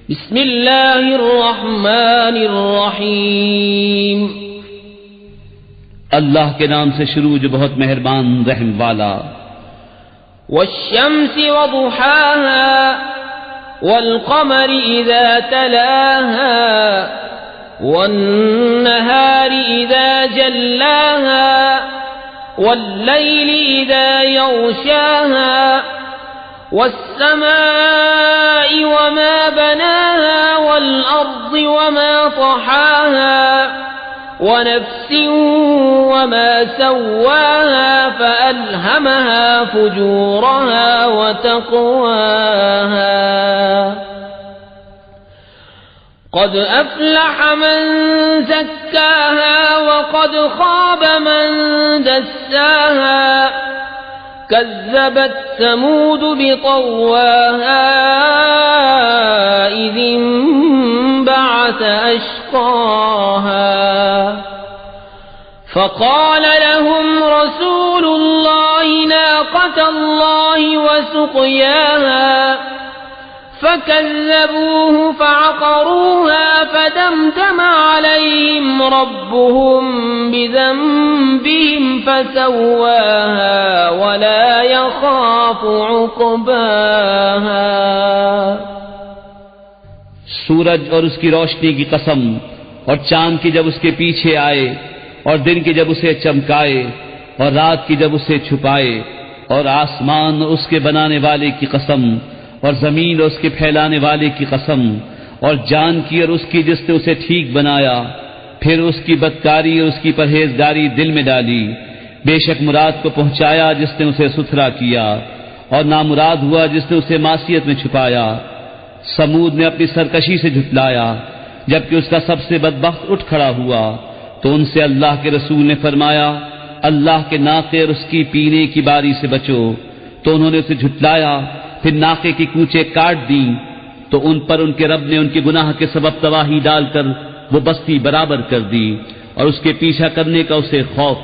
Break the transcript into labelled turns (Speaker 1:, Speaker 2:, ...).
Speaker 1: بسم اللہ الرحمن الرحیم
Speaker 2: اللہ کے نام سے شروع جو بہت مہربان رحم والا.
Speaker 1: والشمس وضحاها والقمر اذا تلاها والنهار اذا جلاها والليل اذا يغشاها والسماء وما بناها والأرض وما طحاها ونفس وما سواها فألهمها فجورها وتقواها قد أفلح من زكاها وقد خاب من دساها كذبت ثمود بطواها إذ انبعث أشقاها فقال لهم رسول الله ناقة الله وسقياها فكذبوه فعقروها فدمدم عليهم ربهم بذنبهم فسواها ولا يخاف عقباها.
Speaker 2: سورج اور اس کی روشنی کی قسم، اور چاند کی جب اس کے پیچھے آئے، اور دن کی جب اسے چمکائے، اور رات کی جب اسے چھپائے، اور آسمان اور اس کے بنانے والے کی قسم، اور زمین اور اس کے پھیلانے والے کی قسم، اور جان کی اور اس کی جس نے اسے ٹھیک بنایا، پھر اس کی بدکاری اور اس کی پرہیزگاری دل میں ڈالی. بے شک مراد کو پہنچایا جس نے اسے ستھرا کیا، اور نامراد ہوا جس نے اسے معصیت میں چھپایا. سمود نے اپنی سرکشی سے جھٹلایا، جبکہ اس کا سب سے بدبخت اٹھ کھڑا ہوا. تو ان سے اللہ کے رسول نے فرمایا اللہ کے ناقے اور اس کی پینے کی باری سے بچو. تو انہوں نے اسے جھٹلایا، پھر ناقے کی کوچے کاٹ دیں. تو ان پر ان کے رب نے ان کے گناہ کے سبب تباہی ڈال کر وہ بستی برابر کر دی، اور اس کے پیچھا کرنے کا اسے خوف